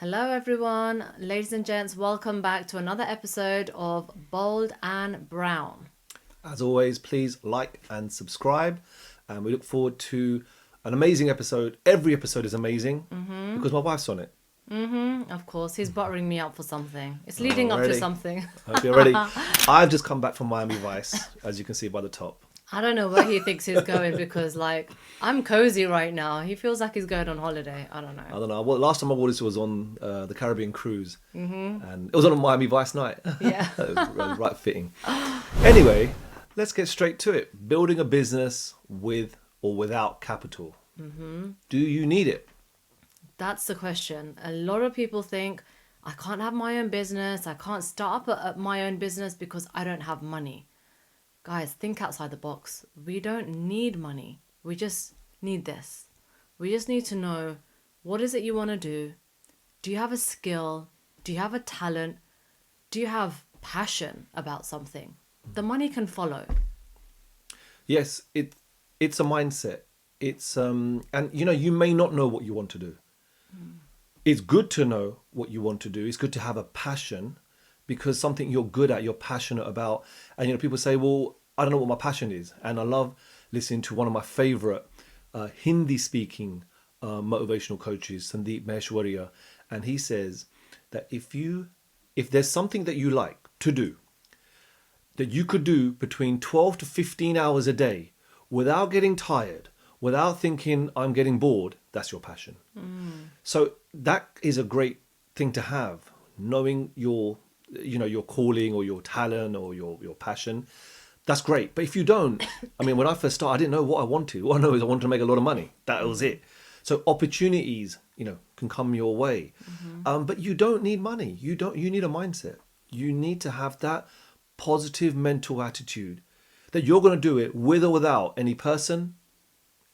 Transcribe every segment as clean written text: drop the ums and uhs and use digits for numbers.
Hello, everyone. Ladies and gents, welcome back to another episode of Bold and Brown. As always, please like and subscribe. And we look forward to an amazing episode. Every episode is amazing because my wife's on it. Of course, he's buttering me up for something. It's leading up to Already. something. Hope you're ready. I've just come back from Miami Vice, as you can see by the top. I don't know where he thinks he's going because, I'm cozy right now. He feels like he's going on holiday. I don't I know. don't know. Well, last time I wore this was on the Caribbean cruise. And it was on a Miami Vice night. Yeah. It was right fitting. Anyway, let's get straight to it. Building a business with or without capital. Do you need it? That's the question. A lot of people think, I can't have my own business. I can't start up my own business because I don't have money. Guys, think outside the box. We don't need money. We just need this. We just need to know, what is it you want to do? Do you have a skill? Do you have a talent? Do you have passion about something? The money can follow. Yes, it's a mindset. It's and you may not know what you want to do. It's good to know what you want to do. It's good to have a passion because something you're good at, you're passionate about. And people say, well, I don't know what my passion is. And I love listening to one of my favorite Hindi speaking motivational coaches, Sandeep Maheshwariya, and he says that if there's something that you like to do that you could do between 12 to 15 hours a day without getting tired, without thinking I'm getting bored, that's your passion. So that is a great thing to have, knowing your calling or your talent or your passion. That's great. But if you don't, when I first started, I didn't know what I wanted. All I know is I wanted to make a lot of money. That was it. So opportunities, can come your way. But you don't need money. You need a mindset. You need to have that positive mental attitude that you're going to do it with or without any person,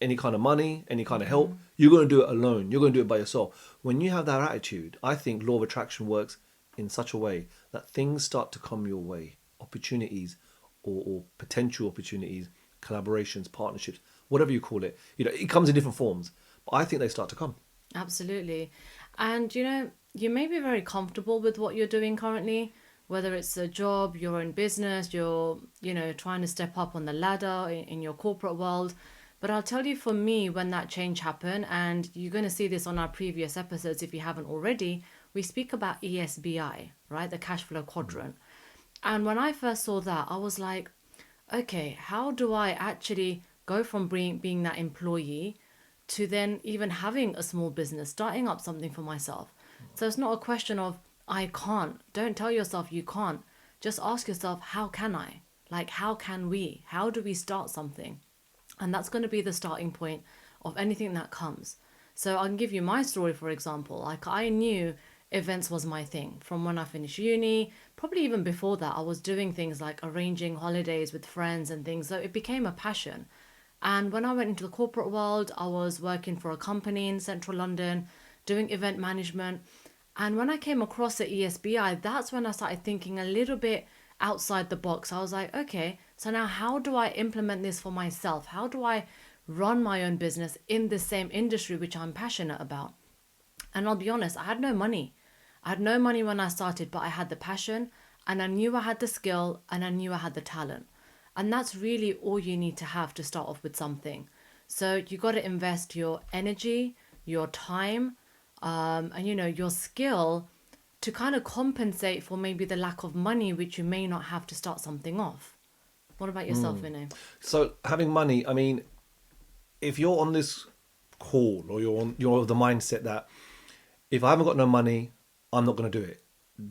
any kind of money, any kind of help. You're going to do it alone. You're going to do it by yourself. When you have that attitude, I think law of attraction works in such a way that things start to come your way. Opportunities or potential opportunities, collaborations, partnerships, whatever you call it. It comes in different forms. But I think they start to come. Absolutely. And you may be very comfortable with what you're doing currently, whether it's a job, your own business, you're, trying to step up on the ladder in your corporate world. But I'll tell you, for me, when that change happened, and you're going to see this on our previous episodes if you haven't already, we speak about ESBI, right? The cash flow quadrant. And when I first saw that, I was like, okay, how do I actually go from being that employee to then even having a small business, starting up something for myself? So it's not a question of, I can't. Don't tell yourself you can't. Just ask yourself, how can I? How can we? How do we start something? And that's going to be the starting point of anything that comes. So I can give you my story, for example. I knew events was my thing from when I finished uni. Probably even before that, I was doing things like arranging holidays with friends and things. So it became a passion. And when I went into the corporate world, I was working for a company in central London, doing event management. And when I came across the ESBI, that's when I started thinking a little bit outside the box. I was like, okay, so now how do I implement this for myself? How do I run my own business in the same industry which I'm passionate about? And I'll be honest, I had no money. I had no money when I started, but I had the passion and I knew I had the skill and I knew I had the talent. And that's really all you need to have to start off with something. So you got to invest your energy, your time, and your skill to kind of compensate for maybe the lack of money which you may not have to start something off. What about yourself, Vinay? So having money, if you're on this call or you're of the mindset that if I haven't got no money, I'm not going to do it.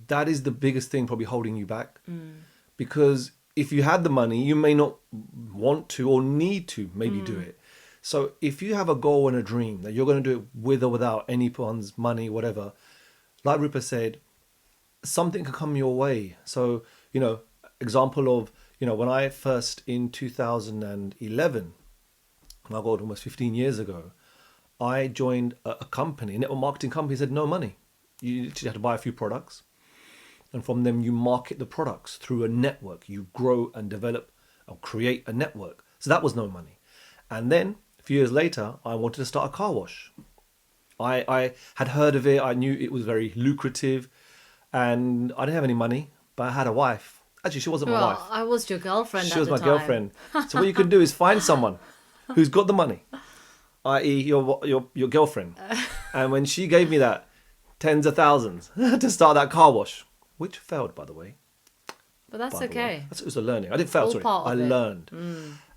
That is the biggest thing probably holding you back. Because if you had the money, you may not want to or need to maybe do it. So if you have a goal and a dream that you're going to do it with or without anyone's money, whatever, like Rupa said, something can come your way. So, example of, when I first in 2011, my God, almost 15 years ago, I joined a company, a network marketing company, said no money. You literally have to buy a few products. And from them, you market the products through a network. You grow and develop or create a network. So that was no money. And then a few years later, I wanted to start a car wash. I had heard of it. I knew it was very lucrative, and I didn't have any money, but I had a wife. Actually, she wasn't my Well, wife. I was your girlfriend She at was the my time. girlfriend. So what you can do is find someone who's got the money, i.e., your girlfriend. And when she gave me that tens of thousands to start that car wash, which failed, by the way. But that's okay. It was a learning. I didn't fail. All Sorry, part I of it. learned.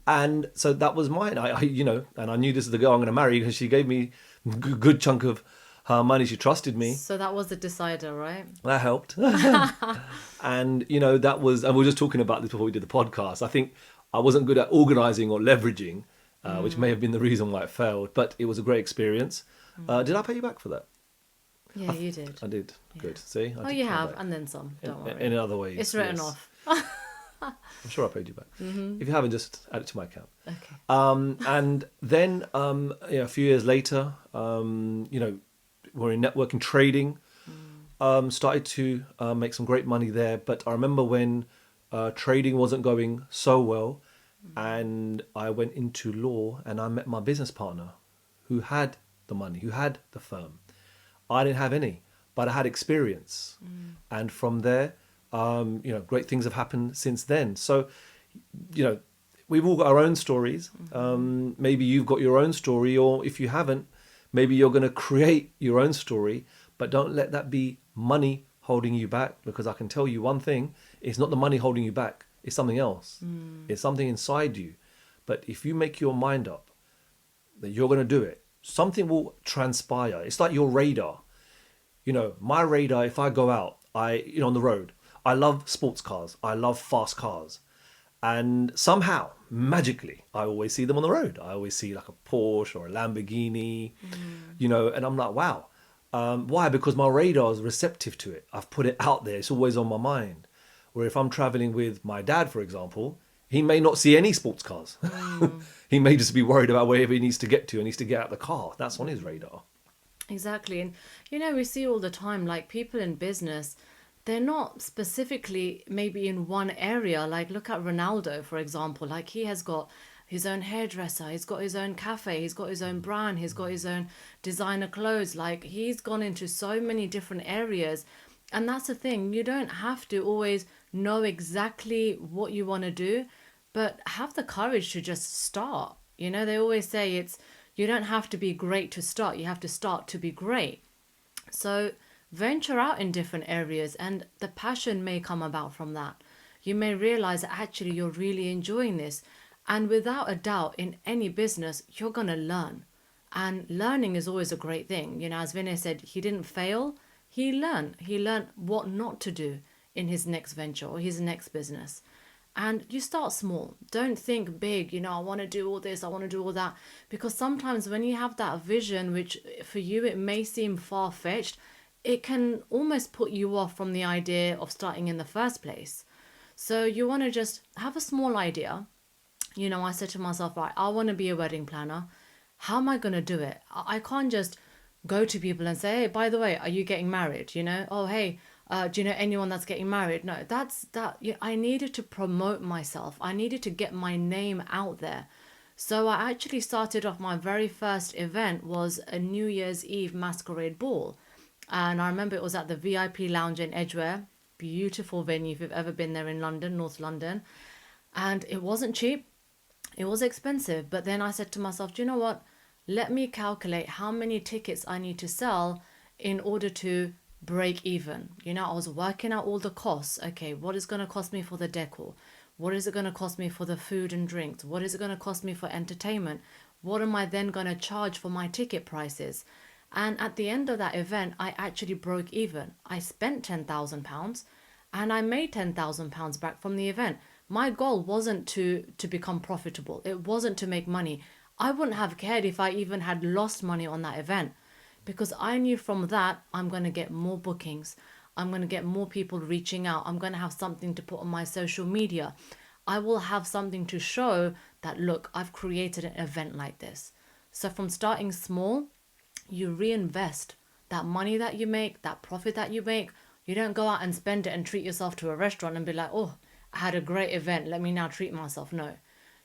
And so that was mine. And I knew this is the girl I'm going to marry because she gave me a good chunk of her money. She trusted me. So that was the decider, right? That helped. And, that was, and we were just talking about this before we did the podcast. I think I wasn't good at organizing or leveraging, which may have been the reason why it failed, but it was a great experience. Did I pay you back for that? Yeah, you did. I did. Yeah. Good. See? I Oh, did you pay have, back. and then some. Don't worry. In other ways. It's written yes. off. I'm sure I paid you back. If you haven't, just add it to my account. Okay. And then, a few years later, we're in networking trading. Started to make some great money there. But I remember when trading wasn't going so well, and I went into law, and I met my business partner, who had the money, who had the firm. I didn't have any, but I had experience, and from there, great things have happened since then. So, we've all got our own stories. Maybe you've got your own story, or if you haven't, maybe you're going to create your own story, but don't let that be money holding you back, because I can tell you one thing, it's not the money holding you back, it's something else. It's something inside you. But if you make your mind up that you're going to do it, something will transpire. It's like your radar. My radar, if I go out, on the road, I love sports cars. I love fast cars. And somehow, magically, I always see them on the road. I always see like a Porsche or a Lamborghini, and I'm like, wow. Why? Because my radar is receptive to it. I've put it out there. It's always on my mind. Where if I'm traveling with my dad, for example, he may not see any sports cars. He may just be worried about wherever he needs to get to and needs to get out of the car. That's on his radar. Exactly. And, we see all the time, like people in business, they're not specifically maybe in one area. Like look at Ronaldo, for example. Like he has got his own hairdresser, he's got his own cafe, he's got his own brand, he's got his own designer clothes. Like he's gone into so many different areas. And that's the thing, you don't have to always know exactly what you want to do, but have the courage to just start. They always say you don't have to be great to start, you have to start to be great. So venture out in different areas, and the passion may come about from that. You may realize that actually you're really enjoying this. And without a doubt, in any business, you're going to learn. And learning is always a great thing. As Vinay said, he didn't fail. He learned. He learned what not to do in his next venture or his next business. And you start small. Don't think big, I want to do all this, I want to do all that. Because sometimes when you have that vision, which for you it may seem far-fetched, it can almost put you off from the idea of starting in the first place. So you want to just have a small idea. I said to myself, right, I want to be a wedding planner. How am I going to do it? I can't just go to people and say, hey, by the way, are you getting married? Oh, hey, do you know anyone that's getting married? No, I needed to promote myself. I needed to get my name out there. So I actually started off, my very first event was a New Year's Eve masquerade ball. And I remember it was at the VIP Lounge in Edgware. Beautiful venue if you've ever been there in London, North London. And it wasn't cheap. It was expensive. But then I said to myself, do you know what? Let me calculate how many tickets I need to sell in order to break even. I was working out all the costs. Okay, what is going to cost me for the decor? What is it going to cost me for the food and drinks? What is it going to cost me for entertainment? What am I then going to charge for my ticket prices? And at the end of that event, I actually broke even. I spent £10,000 and I made £10,000 back from the event. My goal wasn't to become profitable. It wasn't to make money. I wouldn't have cared if I even had lost money on that event, because I knew from that I'm going to get more bookings. I'm going to get more people reaching out. I'm going to have something to put on my social media. I will have something to show that, look, I've created an event like this. So from starting small, you reinvest that money that you make, that profit that you make. You don't go out and spend it and treat yourself to a restaurant and be like, oh, I had a great event, let me now treat myself. No,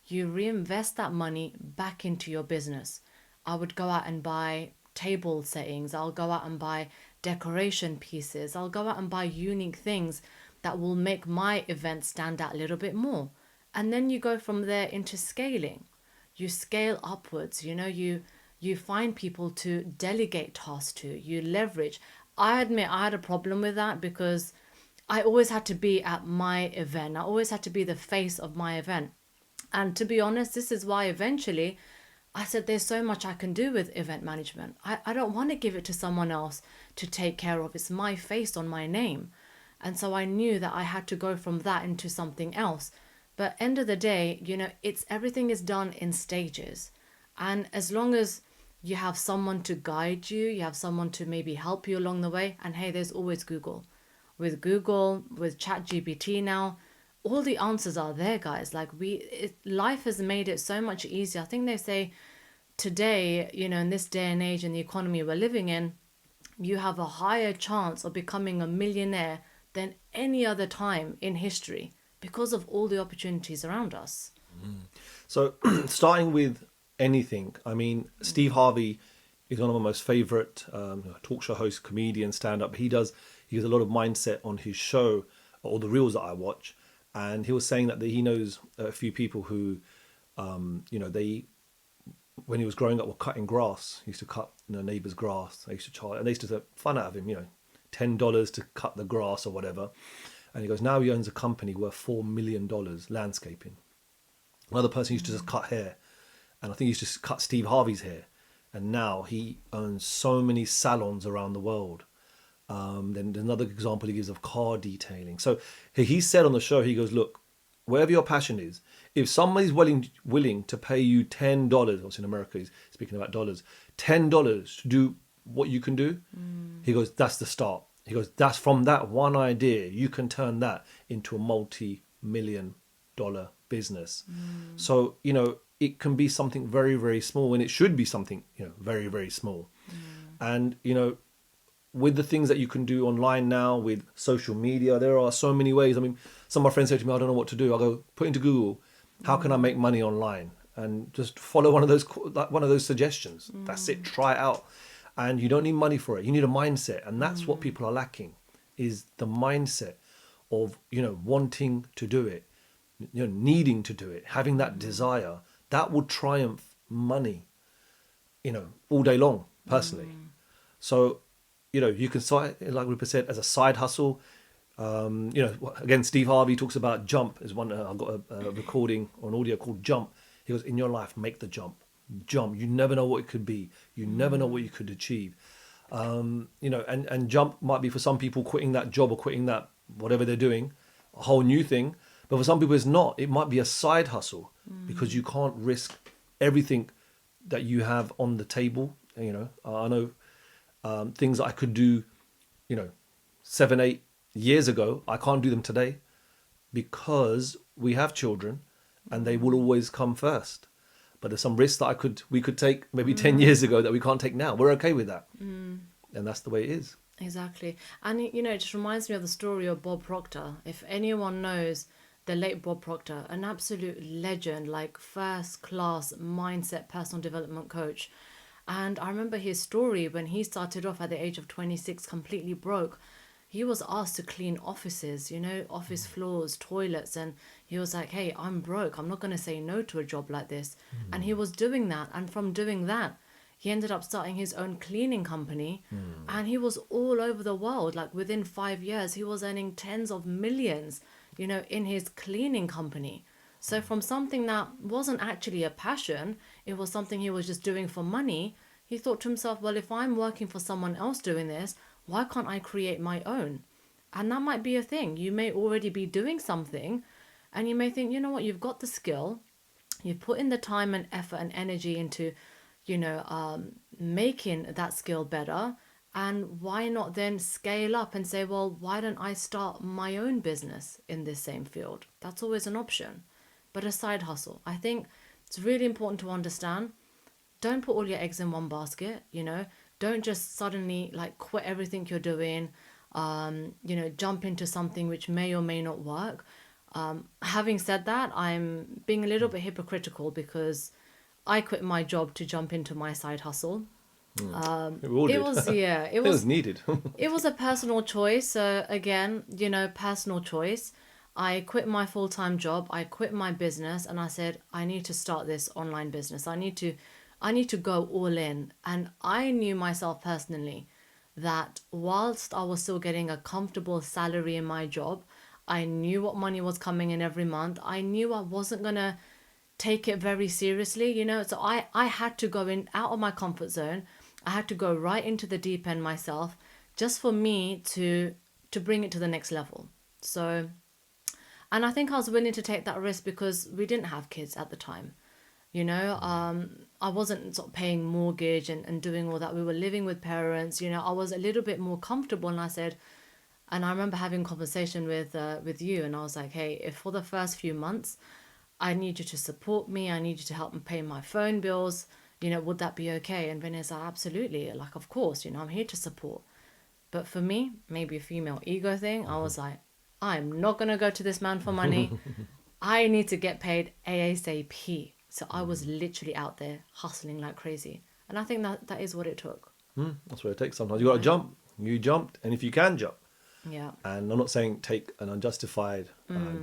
you reinvest that money back into your business. I would go out and buy table settings. I'll go out and buy decoration pieces. I'll go out and buy unique things that will make my event stand out a little bit more. And then you go from there into scaling. You scale upwards, you find people to delegate tasks to, you leverage. I admit I had a problem with that because I always had to be at my event. I always had to be the face of my event. And to be honest, this is why eventually I said there's so much I can do with event management. I don't want to give it to someone else to take care of. It's my face on my name. And so I knew that I had to go from that into something else. But end of the day, it's everything is done in stages. And as long as you have someone to guide you, you have someone to maybe help you along the way, and hey, there's always Google. With Google, with ChatGPT now, all the answers are there, guys. Like life has made it so much easier. I think they say today, in this day and age in the economy we're living in, you have a higher chance of becoming a millionaire than any other time in history because of all the opportunities around us. So, starting with anything, I mean, Steve Harvey is one of my most favorite talk show hosts, comedian, stand-up. He has a lot of mindset on his show, or the reels that I watch, and he was saying that he knows a few people who, they, when he was growing up, were cutting grass. He used to cut neighbours' grass. They used to charge, and they used to take fun out of him, $10 to cut the grass or whatever. And he goes, now he owns a company worth $4 million landscaping. Another person used to just cut hair, and I think he used to cut Steve Harvey's hair, and now he owns so many salons around the world. Then another example he gives of car detailing. So he said on the show, he goes, look, wherever your passion is, if somebody's willing to pay you $10, obviously in America he's speaking about dollars, $10 to do what you can do, he goes, that's the start. He goes, that's from that one idea, you can turn that into a multi-million-dollar business. So, it can be something very, very small, and it should be something, very, very small. And, with the things that you can do online now with social media, there are so many ways. I mean, some of my friends say to me, I don't know what to do. I go, put into Google, how can I make money online? And just follow one of those suggestions. That's it. Try it out. And you don't need money for it. You need a mindset. And that's what people are lacking, is the mindset of, wanting to do it, needing to do it, having that desire. That will triumph money, all day long, personally. So, you can start, like Rupert said, as a side hustle. Again, Steve Harvey talks about jump as one. I've got a recording or an audio called Jump. He goes, in your life, make the jump. Jump. You never know what it could be. You never know what you could achieve. And jump might be for some people quitting that job or quitting that whatever they're doing, a whole new thing. But for some people, it's not. It might be a side hustle because you can't risk everything that you have on the table. I know things that I could do, 7, 8 years ago, I can't do them today because we have children and they will always come first. But there's some risks that we could take maybe 10 years ago that we can't take now. We're okay with that. And that's the way it is. Exactly. And, it just reminds me of the story of Bob Proctor. If anyone knows the late Bob Proctor, an absolute legend, like first class mindset, personal development coach. And I remember his story when he started off at the age of 26, completely broke. He was asked to clean offices, office floors, toilets. And he was like, hey, I'm broke. I'm not going to say no to a job like this. And he was doing that. And from doing that, he ended up starting his own cleaning company. And he was all over the world. Like within 5 years, he was earning tens of millions, in his cleaning company. So from something that wasn't actually a passion, it was something he was just doing for money, he thought to himself, well, if I'm working for someone else doing this, why can't I create my own? And that might be a thing. You may already be doing something and you may think, you know what, you've got the skill, you've put in the time and effort and energy into, making that skill better. And why not then scale up and say, well, why don't I start my own business in this same field? That's always an option. But a side hustle, I think it's really important to understand. Don't put all your eggs in one basket, Don't just suddenly quit everything you're doing, jump into something which may or may not work. Having said that, I'm being a little bit hypocritical because I quit my job to jump into my side hustle. We all It did. was, yeah, it It was was needed. it was a personal choice. Again, personal choice. I quit my full-time job. I quit my business, and I said, I need to start this online business. I need to go all in. And I knew myself personally that whilst I was still getting a comfortable salary in my job, I knew what money was coming in every month. I knew I wasn't gonna take it very seriously. So I had to go in out of my comfort zone. I had to go right into the deep end myself, just for me to bring it to the next level. So, and I think I was willing to take that risk because we didn't have kids at the time. I wasn't sort of paying mortgage and doing all that. We were living with parents. I was a little bit more comfortable, and I said, and I remember having a conversation with you, and I was like, hey, if for the first few months I need you to support me, I need you to help me pay my phone bills, would that be okay? And Renee's like, absolutely, like, of course, I'm here to support. But for me, maybe a female ego thing, I was like, I'm not going to go to this man for money. I need to get paid ASAP. So I was literally out there hustling like crazy. And I think that is what it took. That's what it takes sometimes. You got to jump. You jumped. And if you can jump, Yeah. and I'm not saying take an unjustified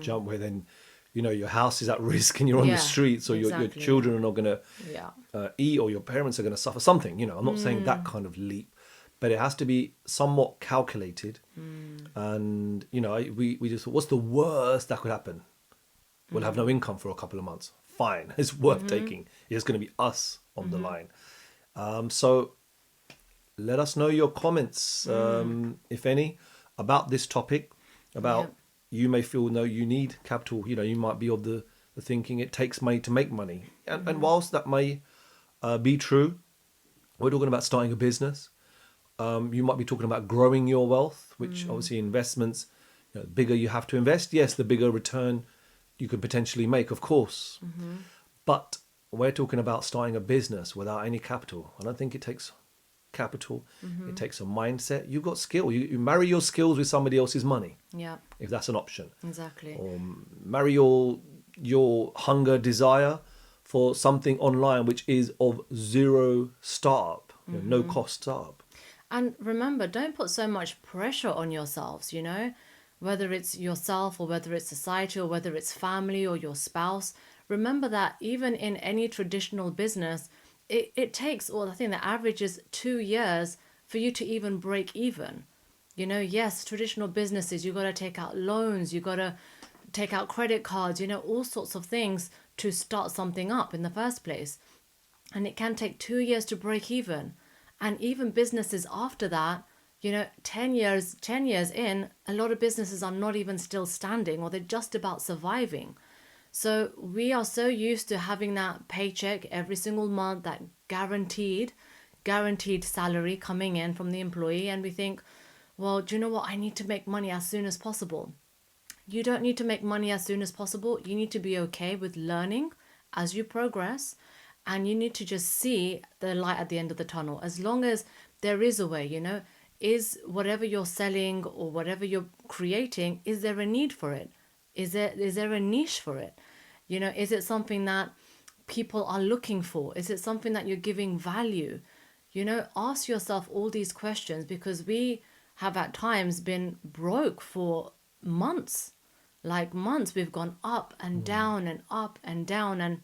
jump where then, your house is at risk and you're on the Yeah, streets, or your exactly, children are not going to Yeah. eat, or your parents are going to suffer something. I'm not saying that kind of leap, but it has to be somewhat calculated. And, we just thought, what's the worst that could happen? We'll have no income for a couple of months. Fine. It's worth taking. It's going to be us on the line. So let us know your comments, if any, about this topic, about Yep. you may feel, no, you need capital. You might be of the thinking it takes money to make money. And whilst that may be true, we're talking about starting a business. You might be talking about growing your wealth, which obviously investments, the bigger you have to invest, yes, the bigger return you could potentially make, of course. But we're talking about starting a business without any capital. I don't think it takes capital. It takes a mindset. You've got skill. You marry your skills with somebody else's money, Yeah. if that's an option. Exactly. Or marry your hunger, desire for something online which is of zero startup, no cost startup. And remember, don't put so much pressure on yourselves, whether it's yourself or whether it's society or whether it's family or your spouse. Remember that even in any traditional business, it takes, well, I think the average is 2 years for you to even break even. Yes, traditional businesses, you got to take out loans, you got to take out credit cards, all sorts of things to start something up in the first place. And it can take 2 years to break even. And even businesses after that, 10 years in, a lot of businesses are not even still standing, or they're just about surviving. So we are so used to having that paycheck every single month, that guaranteed salary coming in from the employee. And we think, well, do you know what? I need to make money as soon as possible. You don't need to make money as soon as possible. You need to be okay with learning as you progress. And you need to just see the light at the end of the tunnel. As long as there is a way, is whatever you're selling or whatever you're creating, is there a need for it? Is there a niche for it? Is it something that people are looking for? Is it something that you're giving value? Ask yourself all these questions, because we have at times been broke for months. Like months, we've gone up and down and up and down, and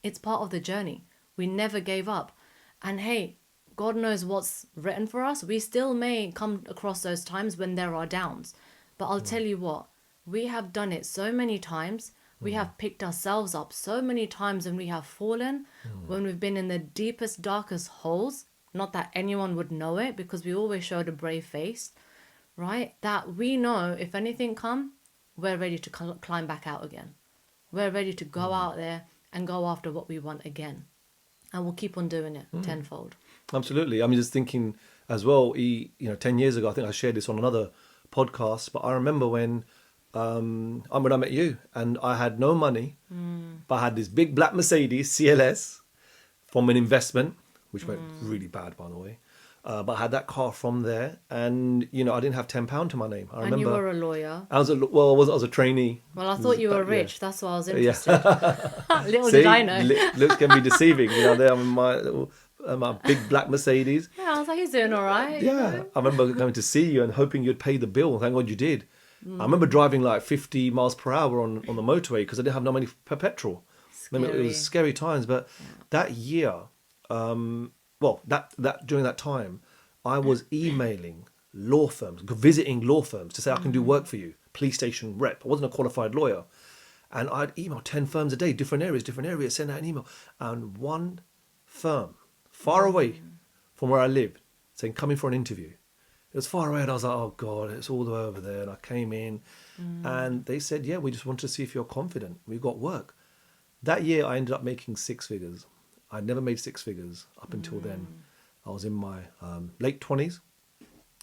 it's part of the journey. We never gave up. And hey, God knows what's written for us. We still may come across those times when there are downs. But I'll tell you what, we have done it so many times. We have picked ourselves up so many times, and we have fallen when we've been in the deepest, darkest holes. Not that anyone would know it, because we always showed a brave face, right? That we know if anything come, we're ready to climb back out again. We're ready to go out there and go after what we want again. And we'll keep on doing it tenfold. Absolutely. I'm just thinking as well, 10 years ago, I think I shared this on another podcast, but I remember when I met you, and I had no money, but I had this big black Mercedes CLS from an investment, which went really bad, by the way. But I had that car from there, and I didn't have £10 to my name. I remember. And you were a lawyer. I was a trainee. Well, I thought you were rich. Yeah. That's why I was Yeah. interested. Little See, did I know. looks can be deceiving. There, I'm in my little my big black Mercedes. Yeah, I was like, he's doing all right. You Yeah, know? I remember going to see you and hoping you'd pay the bill. Thank God you did. I remember driving like 50 miles per hour on the motorway because I didn't have no money for petrol. I mean, it was Scary. scary times. But Yeah. that year, well, that during that time, I was emailing law firms, visiting law firms to say I can do work for you, police station rep. I wasn't a qualified lawyer, and I'd email 10 firms a day, different areas, send out an email, and one firm far away from where I lived saying come in for an interview. It was far away, and I was like, oh God, it's all the way over there. And I came in, and they said, yeah, we just want to see if you're confident. We've got work. That year, I ended up making six figures. I'd never made six figures up until then. I was in my late 20s.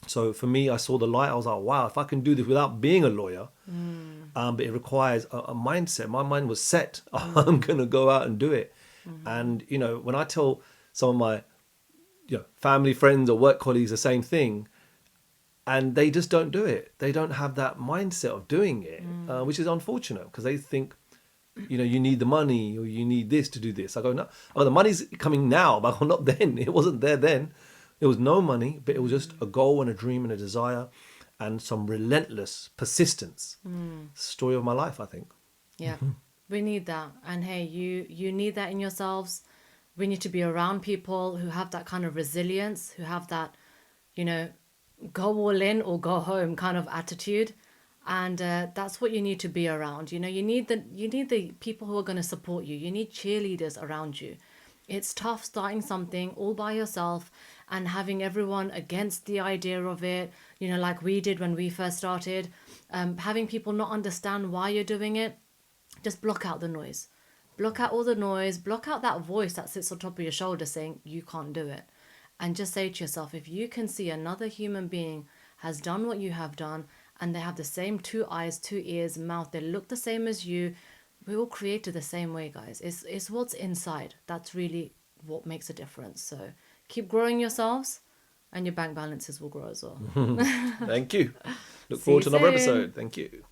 So for me, I saw the light. I was like, wow, if I can do this without being a lawyer, but it requires a mindset. My mind was set. I'm going to go out and do it. And, you know, when I tell some of my family, friends or work colleagues the same thing, and they just don't do it. They don't have that mindset of doing it, which is unfortunate because they think, you need the money or you need this to do this. I go, no, oh, the money's coming now, but not then. It wasn't there then. There was no money, but it was just a goal and a dream and a desire and some relentless persistence. Story of my life, I think. Yeah, we need that. And hey, you need that in yourselves. We need to be around people who have that kind of resilience, who have that, go all in or go home kind of attitude. And that's what you need to be around. You need the people who are going to support you. You need cheerleaders around you. It's tough starting something all by yourself and having everyone against the idea of it, like we did when we first started. Having people not understand why you're doing it. Just block out the noise. Block out all the noise. Block out that voice that sits on top of your shoulder saying you can't do it. And just say to yourself, if you can see another human being has done what you have done and they have the same two eyes, two ears, mouth, they look the same as you, we all created the same way, guys. It's what's inside. That's really what makes a difference. So keep growing yourselves and your bank balances will grow as well. Thank you. Look See you forward to another soon. episode. Thank you.